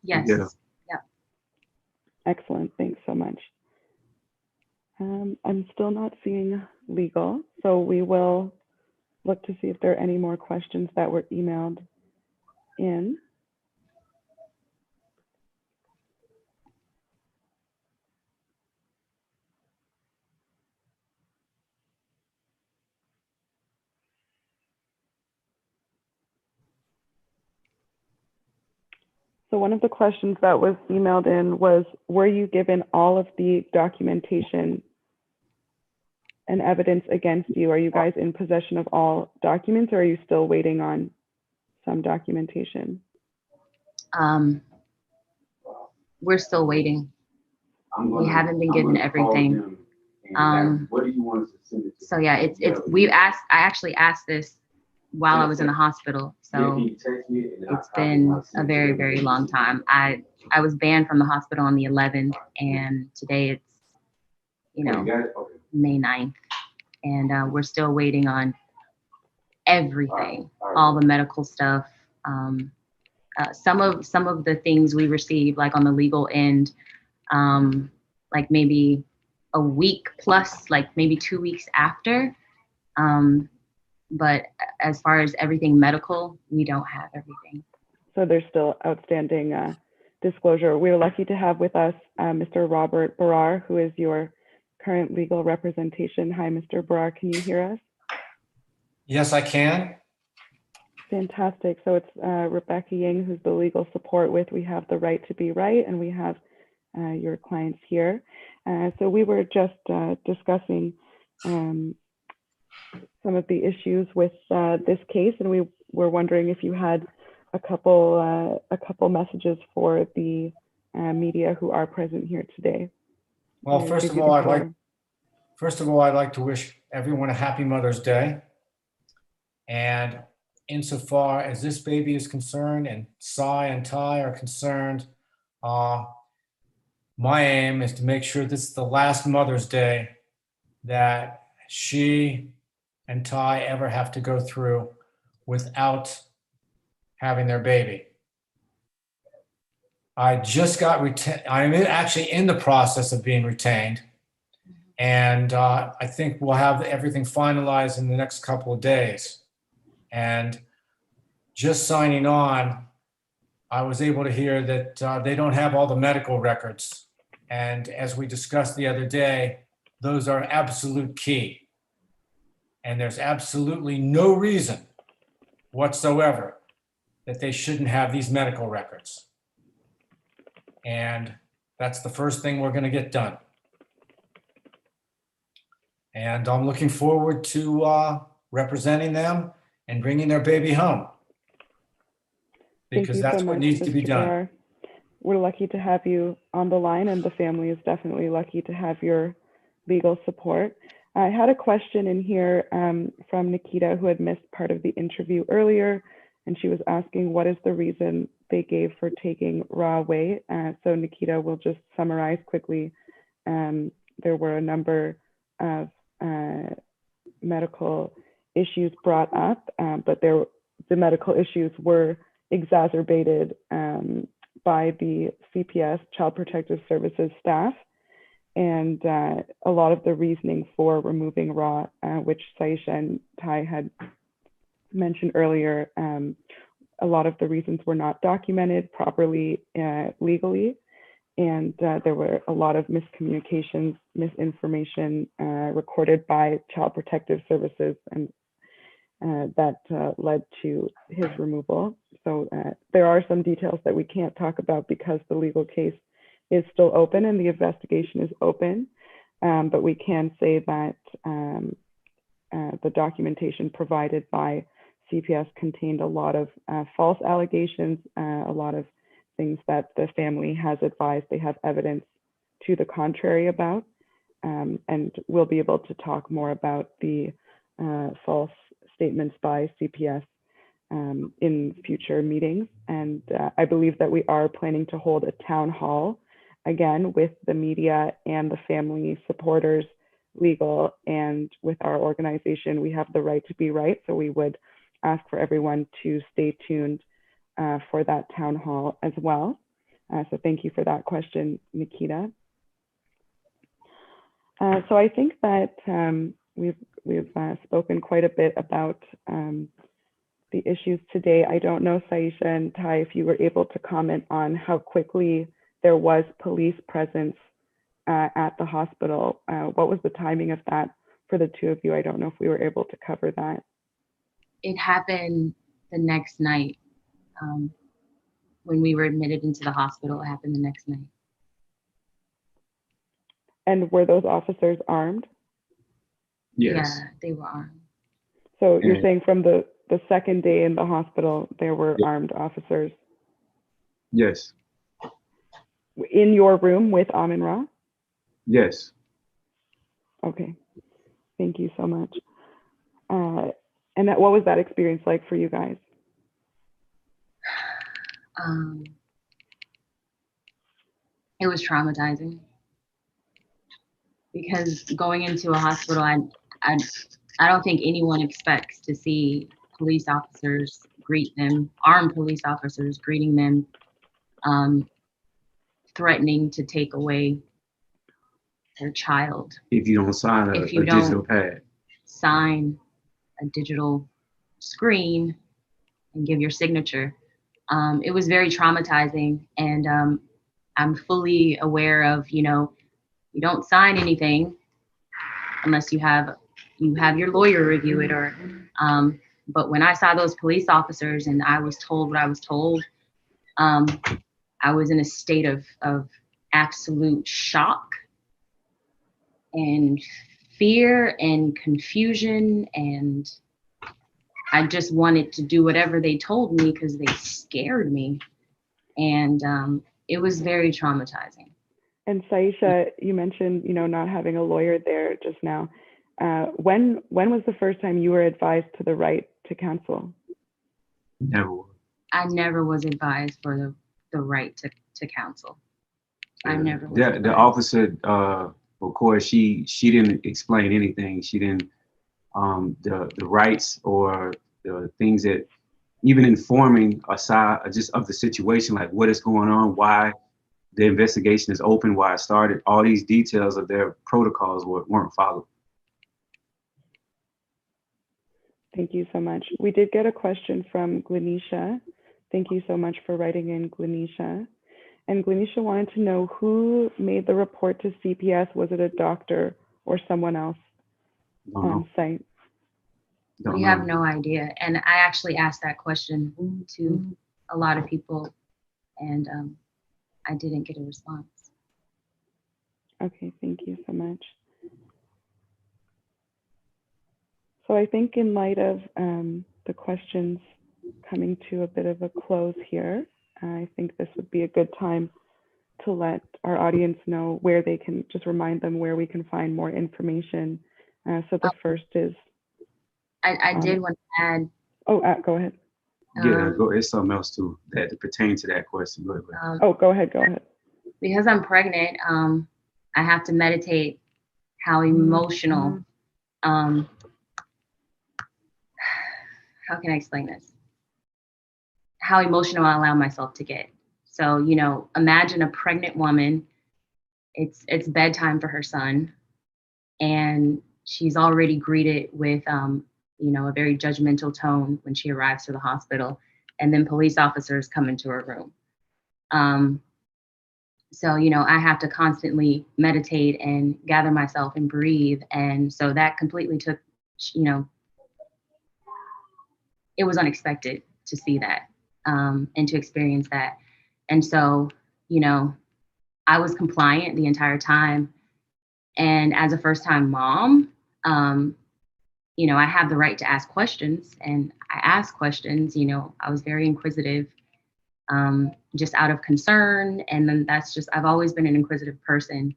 Yes. Yeah. Yeah. Excellent. Thanks so much. I'm still not seeing legal, so we will look to see if there are any more questions that were emailed in. So one of the questions that was emailed in was, were you given all of the documentation and evidence against you? Are you guys in possession of all documents, or are you still waiting on some documentation? We're still waiting. We haven't been given everything. What do you want us to send it to? So yeah, I actually asked this while I was in the hospital. So it's been a very, very long time. I was banned from the hospital on the 11th, and today it's, May 9th. And we're still waiting on everything, all the medical stuff. Some of the things we received, like on the legal end, like maybe a week plus, like maybe 2 weeks after. But as far as everything medical, we don't have everything. So there's still outstanding disclosure. We're lucky to have with us Mr. Robert Barar, who is your current legal representation. Hi, Mr. Barar, can you hear us? Yes, I can. Fantastic. So it's Rebecca Ying, who's the legal support with We Have the Right to Be Right, and we have your clients here. So we were just discussing some of the issues with this case, and we were wondering if you had a couple messages for the media who are present here today. Well, first of all, I'd like to wish everyone a happy Mother's Day. And insofar as this baby is concerned, and Sai and Ty are concerned, my aim is to make sure this is the last Mother's Day that she and Ty ever have to go through without having their baby. I just got retained. I'm actually in the process of being retained. And I think we'll have everything finalized in the next couple of days. And just signing on, I was able to hear that they don't have all the medical records. And as we discussed the other day, those are absolute key. And there's absolutely no reason whatsoever that they shouldn't have these medical records. And that's the first thing we're going to get done. And I'm looking forward to representing them and bringing their baby home, because that's what needs to be done. We're lucky to have you on the line, and the family is definitely lucky to have your legal support. I had a question in here from Nikita, who had missed part of the interview earlier, and she was asking what is the reason they gave for taking Ra away. So Nikita, will just summarize quickly. There were a number of medical issues brought up, but the medical issues were exacerbated by the CPS, Child Protective Services staff, and a lot of the reasoning for removing Ra, which Saisha and Ty had mentioned earlier, a lot of the reasons were not documented properly legally, and there were a lot of miscommunications, misinformation recorded by Child Protective Services, and that led to his removal. So there are some details that we can't talk about because the legal case is still open and the investigation is open, but we can say that the documentation provided by CPS contained a lot of false allegations, a lot of things that the family has advised they have evidence to the contrary about, and we'll be able to talk more about the false statements by CPS in future meetings. And I believe that we are planning to hold a town hall again, with the media and the family supporters, legal, and with our organization, we have the right to be right. So we would ask for everyone to stay tuned for that town hall as well. So thank you for that question, Nikita. So I think that we've spoken quite a bit about the issues today. I don't know, Syesha and Ty, if you were able to comment on how quickly there was police presence at the hospital. What was the timing of that for the two of you? I don't know if we were able to cover that. It happened the next night. When we were admitted into the hospital, it happened the next night. And were those officers armed? Yes. Yeah, they were armed. So you're saying from the second day in the hospital, there were Yeah. armed officers Yes. in your room with Amin Ra? Yes. Okay, thank you so much. And what was that experience like for you guys? It was traumatizing because going into a hospital, I don't think anyone expects to see police officers greet them, armed police officers greeting them, threatening to take away their child. If you don't sign a If you digital don't pad. sign a digital screen and give your signature. It was very traumatizing, and I'm fully aware of, you don't sign anything unless you have your lawyer review it, or but when I saw those police officers and I was told what I was told, I was in a state of absolute shock and fear and confusion, and I just wanted to do whatever they told me because they scared me, and it was very traumatizing. And Saisha, you mentioned, not having a lawyer there just now. When was the first time you were advised to the right to counsel? Never. I never was advised for the right to counsel. I never was The advised. officer, of course, she didn't explain anything. She didn't the rights or the things that even informing aside just of the situation, like what is going on, why the investigation is open, why it started, all these details of their protocols weren't followed. Thank you so much. We did get a question from Glenisha. Thank you so much for writing in, Glenisha. And Glenisha wanted to know who made the report to CPS. Was it a doctor or someone else on site? We have no idea. And I actually asked that question to a lot of people, and I didn't get a response. Okay, thank you so much. So I think in light of the questions coming to a bit of a close here, I think this would be a good time to let our audience know where they can, just remind them where we can find more information. So the first is... I did want to add... Oh, go ahead. Yeah, it's something else too that pertains to that question. Go ahead. Go ahead. Because I'm pregnant, I have to meditate how emotional, how can I explain this? How emotional I allow myself to get. So, imagine a pregnant woman, it's bedtime for her son, and she's already greeted with, a very judgmental tone when she arrives to the hospital, and then police officers come into her room. So, I have to constantly meditate and gather myself and breathe. And so that completely took, it was unexpected to see that and to experience that. And so, I was compliant the entire time. And as a first-time mom, I have the right to ask questions, and I asked questions. I was very inquisitive, just out of concern. And then I've always been an inquisitive person.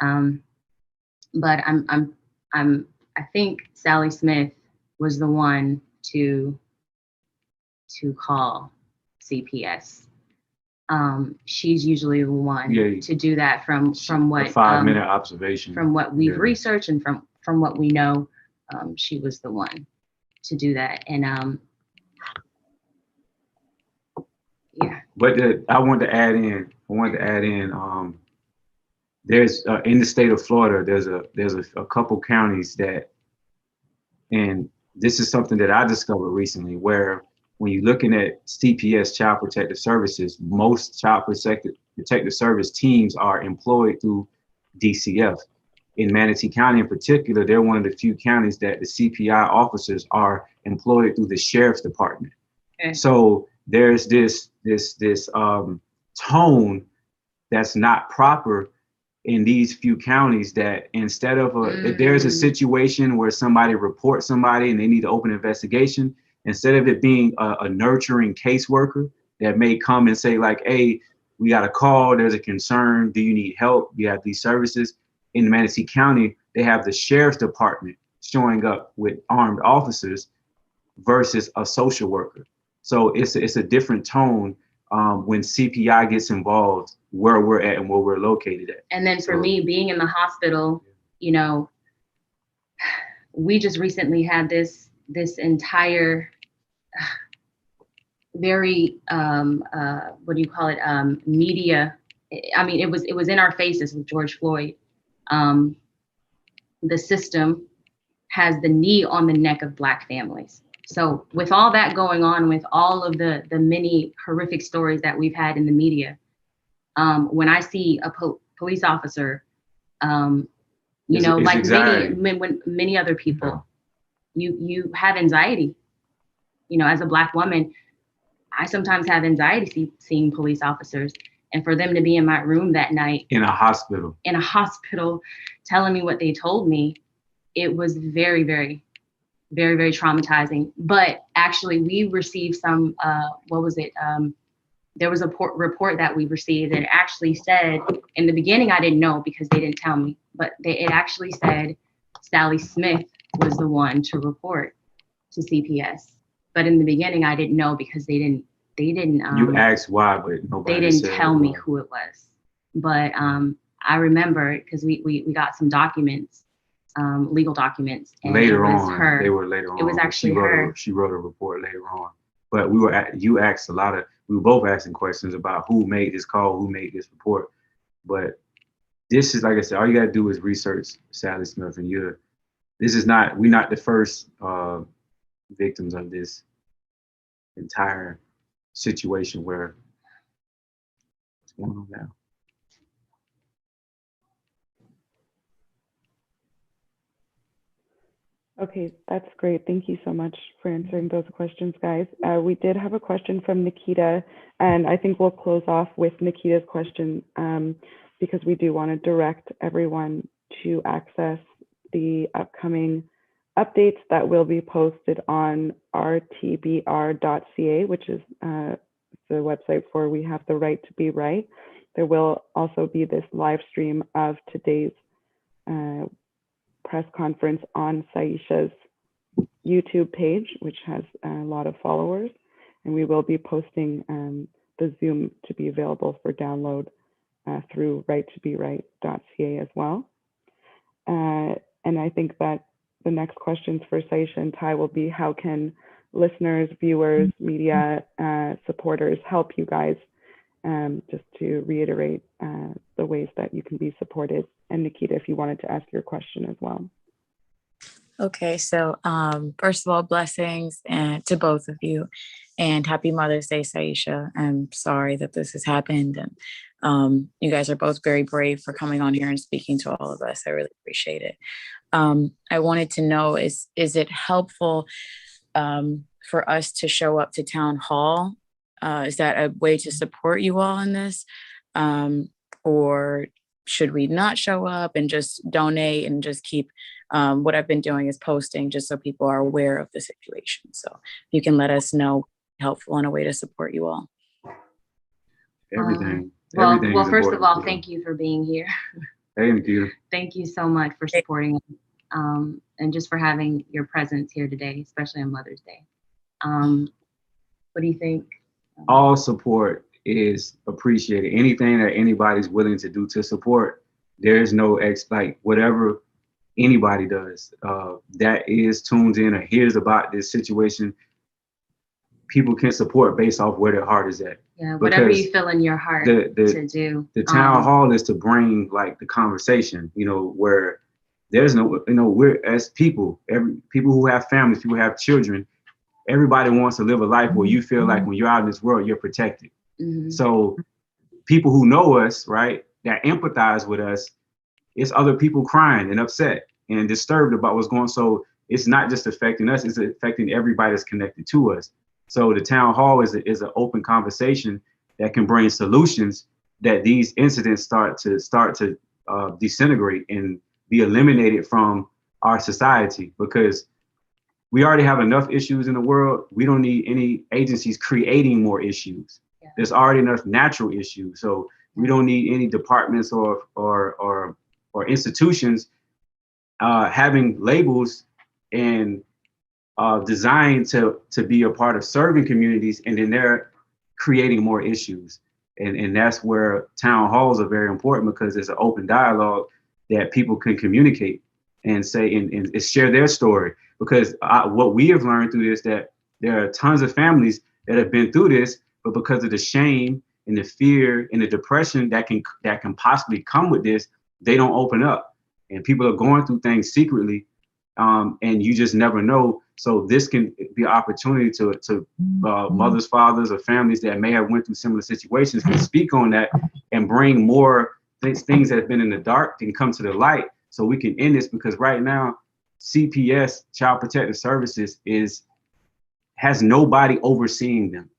But I think Sally Smith was the one to call CPS. she's usually the one to do that from what a 5-minute observation. From what we've researched and from what we know, she was the one to do that. And yeah. But I wanted to add in, there's in the state of Florida, there's a couple counties that, and this is something that I discovered recently, where when you're looking at CPS, Child Protective Services, most Child Protective Service teams are employed through DCF. In Manatee County in particular, they're one of the few counties that the CPI officers are employed through the Sheriff's Department. Okay. So there's this tone that's not proper in these few counties, that instead of if there's a situation where somebody reports somebody and they need to open an investigation, instead of it being a nurturing caseworker that may come and say like, hey, we got a call, there's a concern, do you need help? We have these services. In Manatee County, they have the Sheriff's Department showing up with armed officers versus a social worker. So it's a different tone when CPI gets involved, where we're at and where we're located at. And then for me, being in the hospital, you know, we just recently had this entire very what do you call it, media. I mean, it was in our faces with George Floyd. The system has the knee on the neck of Black families. So with all that going on, with all of the many horrific stories that we've had in the media, when I see a police officer, you know, like many other people, you have anxiety. You know, as a Black woman, I sometimes have anxiety seeing police officers. And for them to be in my room that night in a hospital telling me what they told me, it was very, very, very, very traumatizing. But actually we received some, what was it? There was a report that we received that actually said, in the beginning, I didn't know because they didn't tell me, but it actually said Sally Smith was the one to report to CPS. But in the beginning, I didn't know because they didn't. You asked why, but nobody. They didn't tell me who it was. But I remember because we got some documents, legal documents. And later it was on, her. They were later on. It was actually her. She wrote a report later on. But you asked we were both asking questions about who made this call, who made this report. But this is, like I said, all you gotta do is research Sally Smith, and we're not the first victims of this entire situation where what's going on now. Okay, that's great. Thank you so much for answering those questions, guys. We did have a question from Nikita, and I think we'll close off with Nikita's question because we do want to direct everyone to access the upcoming updates that will be posted on RTBR.ca, which is the website for We Have the Right to Be Right. There will also be this live stream of today's press conference on Saisha's YouTube page, which has a lot of followers. And we will be posting the Zoom to be available for download through right2beright.ca as well. And I think that the next questions for Saisha and Ty will be, how can listeners, viewers, media, supporters help you guys? Just to reiterate the ways that you can be supported. And Nikita, if you wanted to ask your question as well. Okay, so first of all, blessings to both of you, and happy Mother's Day, Saisha. I'm sorry that this has happened, and you guys are both very brave for coming on here and speaking to all of us. I really appreciate it. I wanted to know, is it helpful for us to show up to town hall? Is that a way to support you all in this? Or should we not show up and just donate and just keep what I've been doing is posting just so people are aware of the situation. So you can let us know, helpful and a way to support you all. Everything. Well, first of all, thank you for being here. Thank you. Thank you so much for supporting us, and just for having your presence here today, especially on Mother's Day. What do you think? All support is appreciated. Anything that anybody's willing to do to support, there's no like whatever anybody does that is tuned in or hears about this situation, people can support based off where their heart is at. Yeah, whatever you feel in your heart to do. The town hall is to bring like the conversation, you know, where there's no, you know, we're as people, people who have families, people who have children, everybody wants to live a life where you feel like when you're out in this world, you're protected. So people who know us, right, that empathize with us, it's other people crying and upset and disturbed about what's going on. So it's not just affecting us, it's affecting everybody that's connected to us. So the town hall is an open conversation that can bring solutions that these incidents start to disintegrate and be eliminated from our society, because we already have enough issues in the world. We don't need any agencies creating more issues. Yeah. There's already enough natural issues. So we don't need any departments or institutions having labels and designed to be a part of serving communities, and then they're creating more issues. And that's where town halls are very important, because there's an open dialogue that people can communicate and say and share their story. Because what we have learned through this, that there are tons of families that have been through this, but because of the shame and the fear and the depression that can possibly come with this, they don't open up. And people are going through things secretly, and you just never know. So this can be an opportunity to mothers, fathers, or families that may have went through similar situations can speak on that and bring more things that have been in the dark and come to the light, so we can end this. Because right now, CPS, Child Protective Services, has nobody overseeing them.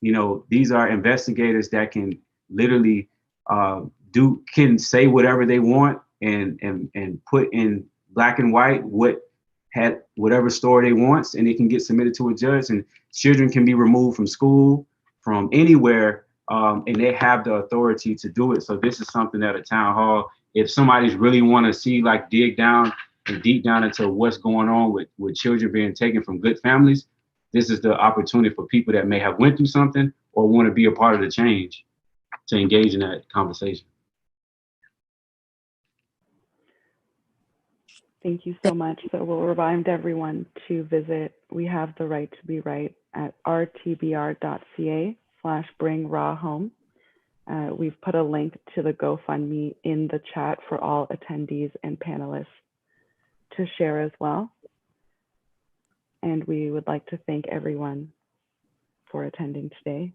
You know, these are investigators that can literally can say whatever they want and put in black and white whatever story they want, and it can get submitted to a judge, and children can be removed from school, from anywhere, and they have the authority to do it. So this is something that a town hall, if somebody's really want to see, like, dig down and deep down into what's going on with children being taken from good families, this is the opportunity for people that may have went through something or want to be a part of the change to engage in that conversation. Thank you so much. So we'll remind everyone to visit We Have the Right to Be Right at rtbr.ca/bringrawhome. We've put a link to the GoFundMe in the chat for all attendees and panelists to share as well. And we would like to thank everyone for attending today.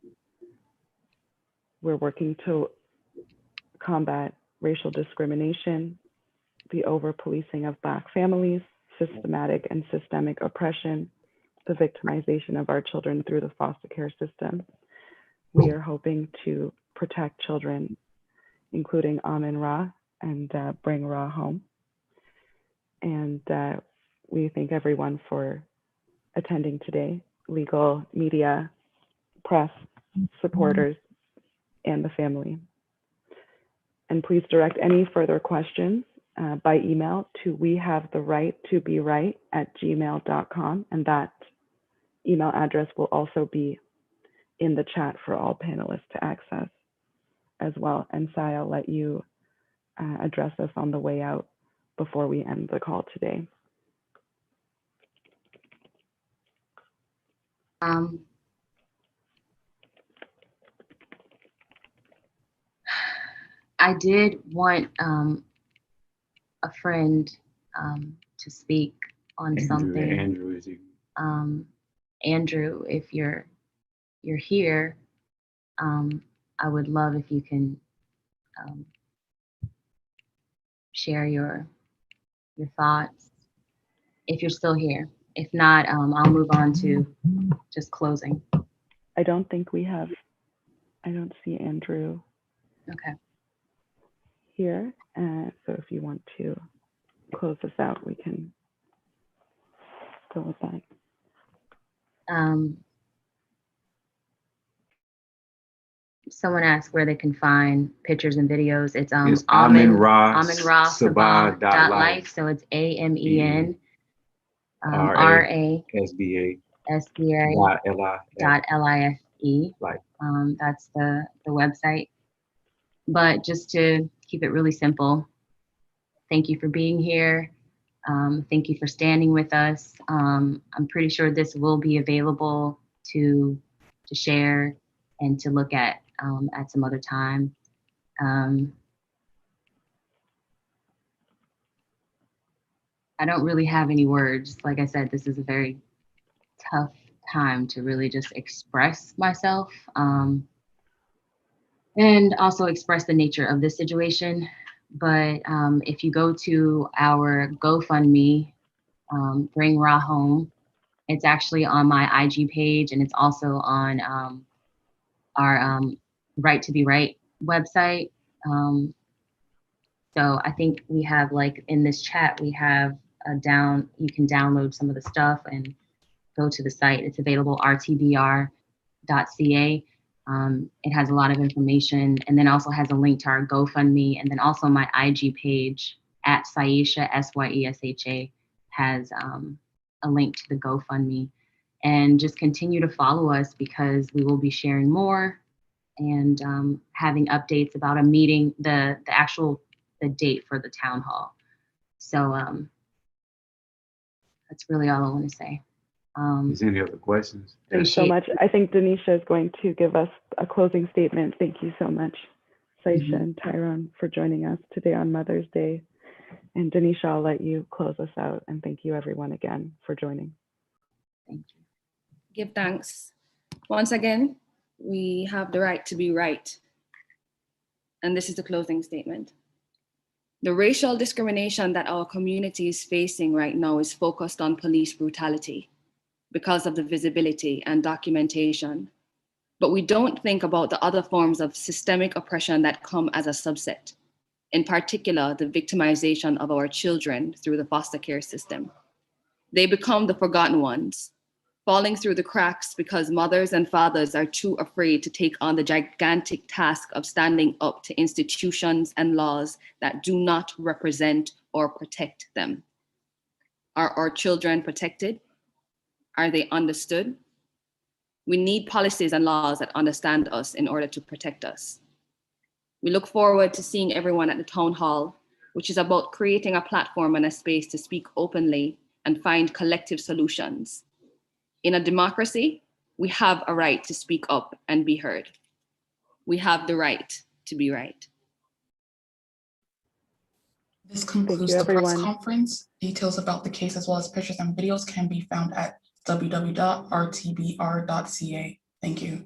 We're working to combat racial discrimination, the over-policing of Black families, systematic and systemic oppression, the victimization of our children through the foster care system. We are hoping to protect children, including Amin-Ra, and bring Ra home. And we thank everyone for attending today, legal, media, press, supporters, and the family. And please direct any further questions by email to wehavetherighttoberight@gmail.com, and that email address will also be in the chat for all panelists to access as well. And Sai, I'll let you address us on the way out before we end the call today. I did want a friend to speak on something. Andrew, is he? Andrew, if you're here, I would love if you can share your thoughts, if you're still here. If not, I'll move on to just closing. I don't think we have, I don't see Andrew here. So if you want to close this out, we can go with that. Someone asked where they can find pictures and videos. It's Amin-Ra-Sabah.life. So it's AMEN RASBA.LIFE. .life. That's the website. But just to keep it really simple, thank you for being here. Thank you for standing with us. I'm pretty sure this will be available to share and to look at some other time. I don't really have any words. Like I said, this is a very tough time to really just express myself and also express the nature of this situation. But if you go to our GoFundMe, Bring Ra Home, it's actually on my IG page, and it's also on our Right to Be Right website. So I think we have, like, in this chat, we have you can download some of the stuff and go to the site. It's available, rtbr.ca. It has a lot of information, and then also has a link to our GoFundMe, and then also my IG page at Syesha, Syesha, has a link to the GoFundMe. And just continue to follow us, because we will be sharing more and having updates about a meeting, the date for the town hall. So that's really all I want to say. Is there any other questions? Thanks so much. I think Denisha is going to give us a closing statement. Thank you so much, Saisha and Tyron, for joining us today on Mother's Day. And Denisha, I'll let you close us out. And thank you everyone again for joining. Thank you. Give thanks. Once again, we have the right to be right. And this is the closing statement. The racial discrimination that our community is facing right now is focused on police brutality because of the visibility and documentation. But we don't think about the other forms of systemic oppression that come as a subset, in particular, the victimization of our children through the foster care system. They become the forgotten ones, falling through the cracks because mothers and fathers are too afraid to take on the gigantic task of standing up to institutions and laws that do not represent or protect them. Are our children protected? Are they understood? We need policies and laws that understand us in order to protect us. We look forward to seeing everyone at the town hall, which is about creating a platform and a space to speak openly and find collective solutions. In a democracy, we have a right to speak up and be heard. We have the right to be right. This concludes the press conference. Details about the case, as well as pictures and videos, can be found at www.rtbr.ca. Thank you.